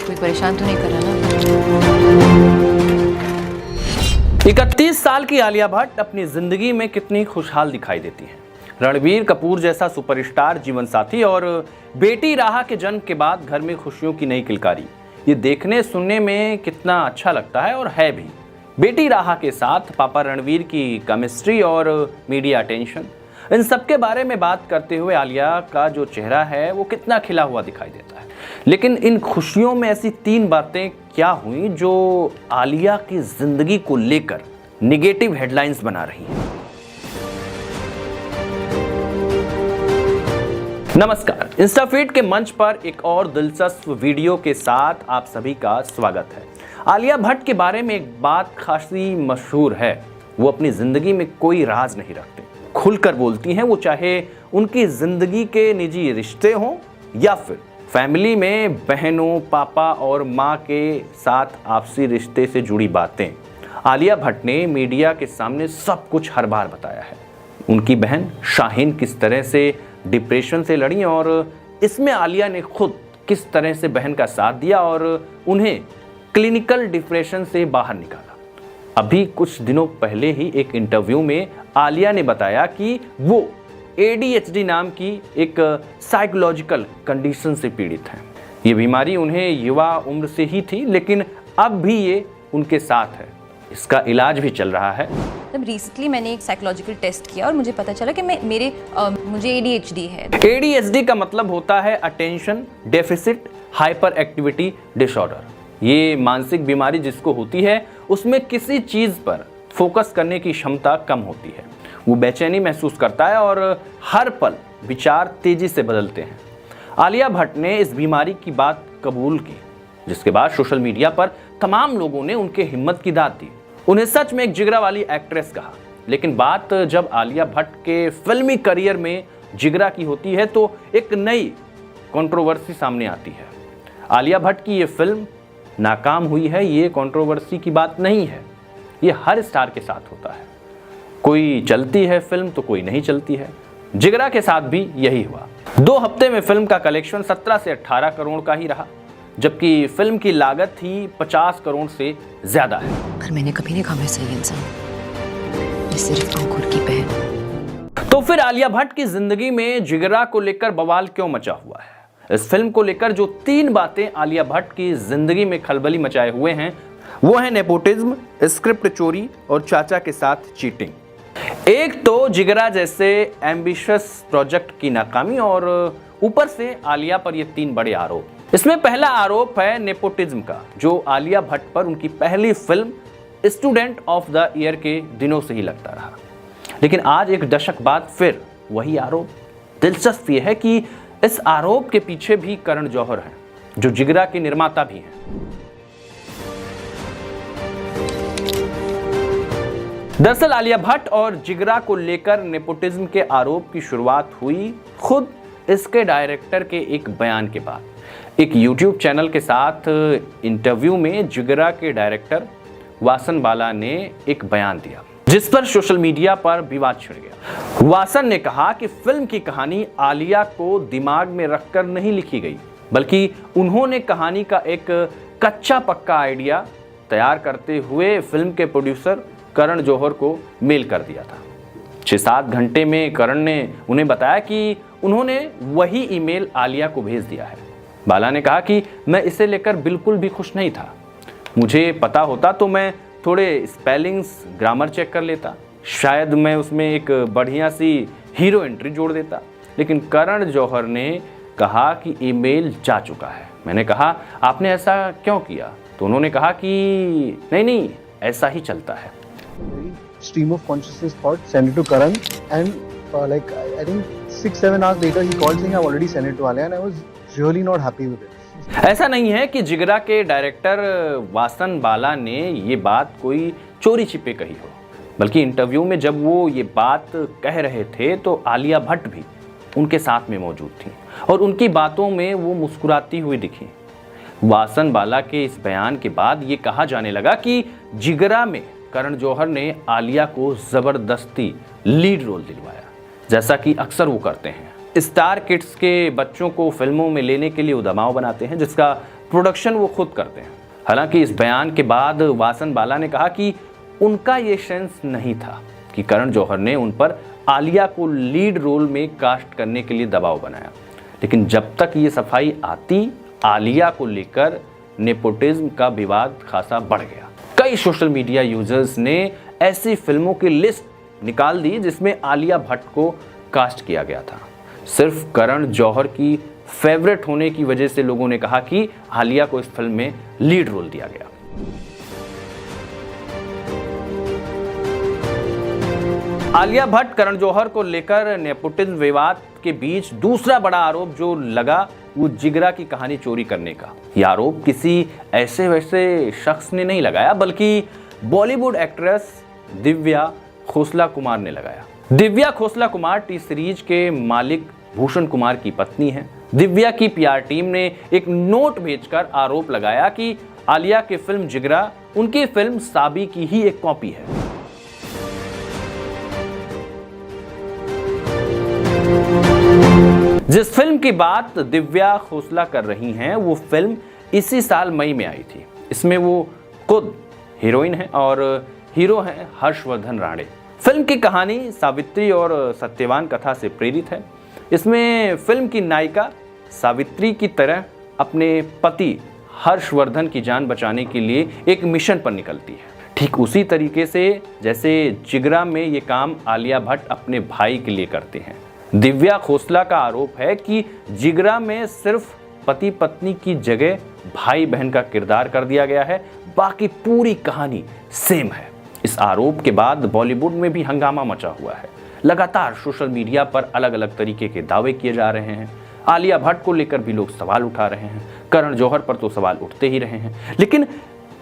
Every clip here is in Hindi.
कोई परेशान तो नहीं कर रहा ना? 31 साल की आलिया भट्ट अपनी जिंदगी में कितनी खुशहाल दिखाई देती हैं। रणबीर कपूर जैसा सुपरस्टार जीवन साथी और बेटी राहा के जन्म के बाद घर में खुशियों की नई किलकारी, ये देखने सुनने में कितना अच्छा लगता है और है भी। बेटी राहा के साथ पापा रणबीर की केमिस्ट्री और मीडिया अटेंशन, इन सब के बारे में बात करते हुए आलिया का जो चेहरा है वो कितना खिला हुआ दिखाई देता है। लेकिन इन खुशियों में ऐसी 3 बातें क्या हुई जो आलिया की जिंदगी को लेकर निगेटिव हेडलाइंस बना रही हैं। नमस्कार, इंस्टाफीड के मंच पर एक और दिलचस्प वीडियो के साथ आप सभी का स्वागत है। आलिया भट्ट के बारे में एक बात खासी मशहूर है, वो अपनी जिंदगी में कोई राज नहीं रखते, खुलकर बोलती हैं, वो चाहे उनकी जिंदगी के निजी रिश्ते हों या फिर फैमिली में बहनों, पापा और माँ के साथ आपसी रिश्ते से जुड़ी बातें। आलिया भट्ट ने मीडिया के सामने सब कुछ हर बार बताया है। उनकी बहन शाहीन किस तरह से डिप्रेशन से लड़ी और इसमें आलिया ने खुद किस तरह से बहन का साथ दिया और उन्हें क्लिनिकल डिप्रेशन से बाहर निकाला। अभी कुछ दिनों पहले ही एक इंटरव्यू में आलिया ने बताया कि वो ADHD नाम की एक साइकोलॉजिकल कंडीशन से पीड़ित हैं। ये बीमारी उन्हें युवा उम्र से ही थी, लेकिन अब भी ये उनके साथ है। इसका इलाज भी चल रहा है। तब रिसेंटली मैंने एक साइकोलॉजिकल टेस्ट किया और मुझे पता चला कि मुझे ADHD है। ADHD का मतलब होता है attention deficit hyper activity disorder. ये मानसिक बीमारी जिसको होती है उसमें किसी चीज पर फोकस करने की क्षमता कम होती है। वो बेचैनी महसूस करता है और हर पल विचार तेजी से बदलते हैं। आलिया भट्ट ने इस बीमारी की बात कबूल की, जिसके बाद सोशल मीडिया पर तमाम लोगों ने उनके हिम्मत की दाद दी, उन्हें सच में एक जिगरा वाली एक्ट्रेस कहा। लेकिन बात जब आलिया भट्ट के फिल्मी करियर में जिगरा की होती है तो एक नई कंट्रोवर्सी सामने आती है। आलिया भट्ट की ये फिल्म नाकाम हुई है, ये कंट्रोवर्सी की बात नहीं है। ये हर स्टार के साथ होता है, कोई चलती है फिल्म तो कोई नहीं चलती है। जिगरा के साथ भी यही हुआ। 2 हफ्ते में फिल्म का कलेक्शन 17 से 18 करोड़ का ही रहा, जबकि फिल्म की लागत ही 50 करोड़ से ज्यादा है। पर मैंने कभी नहीं कहा मैं सही इंसान, मैं सिर्फ अंकुर की बहन। तो फिर आलिया भट्ट की जिंदगी में जिगरा को लेकर बवाल क्यों मचा हुआ है? इस फिल्म को लेकर जो 3 बातें आलिया भट्ट की जिंदगी में खलबली मचाए हुए हैं वो है नेपोटिज्म, स्क्रिप्ट चोरी और चाचा के साथ चीटिंग। एक तो जिगरा जैसे एम्बिशियस प्रोजेक्ट की नाकामी और ऊपर से आलिया पर ये 3 बड़े आरोप। इसमें पहला आरोप है नेपोटिज्म का, जो आलिया भट्ट पर उनकी पहली film student of the year के दिनों से ही लगता रहा। लेकिन आज एक दशक बाद फिर वही आरोप। दिलचस्प यह है कि इस आरोप के पीछे भी करण जौहर हैं, जो जिगरा के निर्माता भी हैं। दरअसल आलिया भट्ट और जिगरा को लेकर नेपोटिज्म के आरोप की शुरुआत हुई खुद इसके डायरेक्टर के एक बयान के बाद। एक YouTube चैनल के साथ इंटरव्यू में जिगरा के डायरेक्टर वासन बाला ने एक बयान दिया, जिस पर सोशल मीडिया पर विवाद छिड़ गया। वासन ने कहा कि फिल्म की कहानी आलिया को दिमाग में रखकर नहीं लिखी गई, बल्कि उन्होंने कहानी का एक कच्चा पक्का आइडिया तैयार करते हुए फिल्म के प्रोड्यूसर करण जौहर को मेल कर दिया था। 6-7 घंटे में करण ने उन्हें बताया कि उन्होंने वही ईमेल आलिया को भेज दिया है। बाला ने कहा कि मैं इसे लेकर बिल्कुल भी खुश नहीं था। मुझे पता होता तो मैं थोड़े स्पेलिंग्स, ग्रामर चेक कर लेता, शायद मैं उसमें एक बढ़िया सी हीरो एंट्री जोड़ देता। लेकिन करण जौहर ने कहा कि ईमेल जा चुका है। मैंने कहा आपने ऐसा क्यों किया? तो उन्होंने कहा कि नहीं, ऐसा ही चलता है। Stream of consciousness thought, send it to Karan, and like I think 6-7 hours later he called saying I've already sent it to Alia, and I was really not happy with it. ऐसा नहीं है कि जिगरा के डायरेक्टर वासन बाला ने ये बात कोई चोरी छिपे कही हो, बल्कि इंटरव्यू में जब वो ये बात कह रहे थे तो आलिया भट्ट भी उनके साथ में मौजूद थी और उनकी बातों में वो मुस्कुराती हुई दिखी। वासन बाला के इस बयान के बाद ये कहा जाने लगा कि जिगरा में करण जौहर ने आलिया को जबरदस्ती लीड रोल दिलवाया, जैसा कि अक्सर वो करते हैं। स्टार किड्स के बच्चों को फिल्मों में लेने के लिए वो दबाव बनाते हैं, जिसका प्रोडक्शन वो खुद करते हैं। हालांकि इस बयान के बाद वासन बाला ने कहा कि उनका ये सेंस नहीं था कि करण जौहर ने उन पर आलिया को लीड रोल में कास्ट करने के लिए दबाव बनाया। लेकिन जब तक ये सफाई आती, आलिया को लेकर नेपोटिज्म का विवाद खासा बढ़ गया। कई सोशल मीडिया यूजर्स ने ऐसी फिल्मों की लिस्ट निकाल दी जिसमें आलिया भट्ट को कास्ट किया गया था। सिर्फ करण जौहर की फेवरेट होने की वजह से लोगों ने कहा कि आलिया को इस फिल्म में लीड रोल दिया गया। आलिया भट्ट करण जौहर को लेकर नेपोटिज्म विवाद के बीच दूसरा बड़ा आरोप जो लगा वो जिगरा की कहानी चोरी करने का। यह आरोप किसी ऐसे वैसे शख्स ने नहीं लगाया, बल्कि बॉलीवुड एक्ट्रेस दिव्या खोसला कुमार ने लगाया। दिव्या खोसला कुमार टी सीरीज के मालिक भूषण कुमार की पत्नी है। दिव्या की पीआर टीम ने एक नोट भेजकर आरोप लगाया कि आलिया की फिल्म जिगरा उनकी फिल्म साबी की ही एक कॉपी है। जिस फिल्म की बात दिव्या खोसला कर रही हैं वो फिल्म इसी साल मई में आई थी। इसमें वो खुद हीरोइन है और हीरो हैं हर्षवर्धन राणे। फिल्म की कहानी सावित्री और सत्यवान कथा से प्रेरित है। इसमें फिल्म की नायिका सावित्री की तरह अपने पति हर्षवर्धन की जान बचाने के लिए एक मिशन पर निकलती है। ठीक उसी तरीके से जैसे जिगरा में ये काम आलिया भट्ट अपने भाई के लिए करते हैं। दिव्या खोसला का आरोप है कि जिगरा में सिर्फ पति पत्नी की जगह भाई बहन का किरदार कर दिया गया है, बाकी पूरी कहानी सेम है। इस आरोप के बाद बॉलीवुड में भी हंगामा मचा हुआ है। लगातार सोशल मीडिया पर अलग अलग तरीके के दावे किए जा रहे हैं। आलिया भट्ट को लेकर भी लोग सवाल उठा रहे हैं। करण जौहर पर तो सवाल उठते ही रहे हैं। लेकिन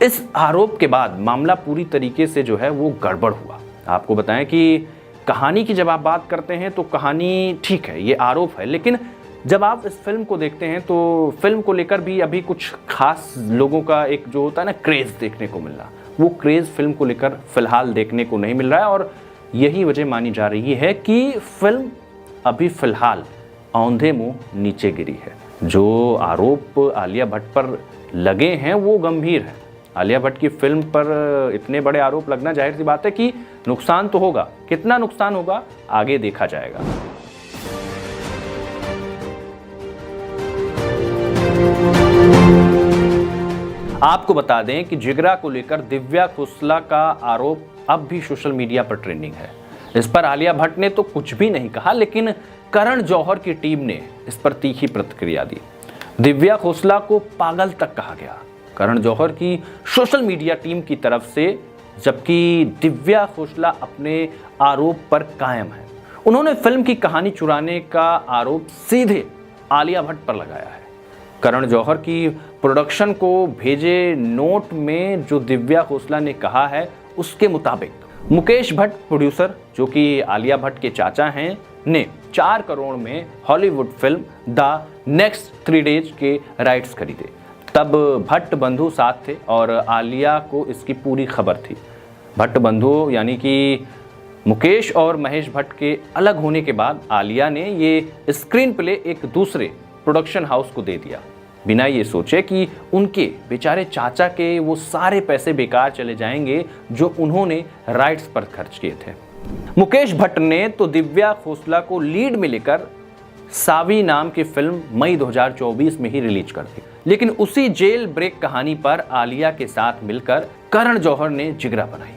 इस आरोप के बाद मामला पूरी तरीके से जो है वो गड़बड़ हुआ। आपको बताएं कि कहानी की जब आप बात करते हैं तो कहानी ठीक है, ये आरोप है, लेकिन जब आप इस फिल्म को देखते हैं तो फिल्म को लेकर भी अभी कुछ खास लोगों का एक जो होता है ना क्रेज देखने को मिल रहा, वो क्रेज फिल्म को लेकर फिलहाल देखने को नहीं मिल रहा है। और यही वजह मानी जा रही है कि फिल्म अभी फिलहाल औंधे मुंह नीचे गिरी है। जो आरोप आलिया भट्ट पर लगे हैं वो गंभीर है। आलिया भट्ट की फिल्म पर इतने बड़े आरोप लगना जाहिर सी बात है कि नुकसान तो होगा। कितना नुकसान होगा आगे देखा जाएगा। आपको बता दें कि जिगरा को लेकर दिव्या खोसला का आरोप अब भी सोशल मीडिया पर ट्रेंडिंग है। इस पर आलिया भट्ट ने तो कुछ भी नहीं कहा, लेकिन करण जौहर की टीम ने इस पर तीखी प्रतिक्रिया दी। दिव्या खोसला को पागल तक कहा गया करण जौहर की सोशल मीडिया टीम की तरफ से, जबकि दिव्या खोसला अपने आरोप पर कायम है। उन्होंने फिल्म की कहानी चुराने का आरोप सीधे आलिया भट्ट पर लगाया है। करण जौहर की प्रोडक्शन को भेजे नोट में जो दिव्या खोसला ने कहा है उसके मुताबिक मुकेश भट्ट प्रोड्यूसर, जो कि आलिया भट्ट के चाचा हैं, ने 4 करोड़ में Hollywood film the next 3 days के राइट्स खरीदे। तब भट्ट बंधु साथ थे और आलिया को इसकी पूरी खबर थी। भट्ट बंधु यानी कि मुकेश और महेश भट्ट के अलग होने के बाद आलिया ने ये स्क्रीन प्ले एक दूसरे प्रोडक्शन हाउस को दे दिया, बिना ये सोचे कि उनके बेचारे चाचा के वो सारे पैसे बेकार चले जाएंगे जो उन्होंने राइट्स पर खर्च किए थे। मुकेश भट्ट ने तो दिव्या खोसला को लीड में लेकर सावी नाम की फिल्म मई 2024 में ही रिलीज कर दी। लेकिन उसी जेल ब्रेक कहानी पर आलिया के साथ मिलकर करण जौहर ने जिगरा बनाई।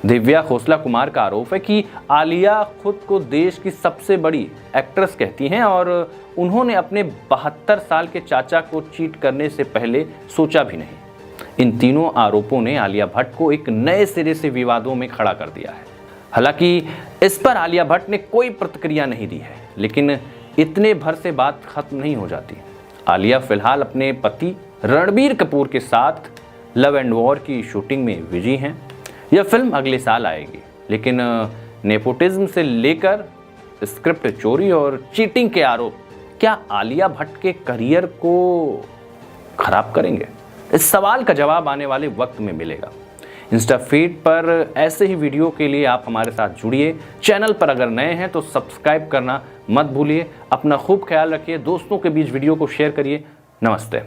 दिव्या खोसला कुमार का आरोप है कि आलिया खुद को देश की सबसे बड़ी एक्ट्रेस कहती हैं और उन्होंने अपने 72 साल के चाचा को चीट करने से पहले सोचा भी नहीं। इन तीनों आरोपों ने आलिया भट्ट को एक नए सिरे से विवादों में खड़ा कर दिया है। हालांकि इस पर आलिया भट्ट ने कोई प्रतिक्रिया नहीं दी है, लेकिन इतने भर से बात खत्म नहीं हो जाती। आलिया फिलहाल अपने पति रणबीर कपूर के साथ लव एंड वॉर की शूटिंग में बिजी हैं। यह फिल्म अगले साल आएगी, लेकिन नेपोटिज्म से लेकर स्क्रिप्ट चोरी और चीटिंग के आरोप क्या आलिया भट्ट के करियर को खराब करेंगे? इस सवाल का जवाब आने वाले वक्त में मिलेगा। इंस्टा फीड पर ऐसे ही वीडियो के लिए आप हमारे साथ जुड़िए। चैनल पर अगर नए हैं तो सब्सक्राइब करना मत भूलिए। अपना खूब ख्याल रखिए। दोस्तों के बीच वीडियो को शेयर करिए। नमस्ते।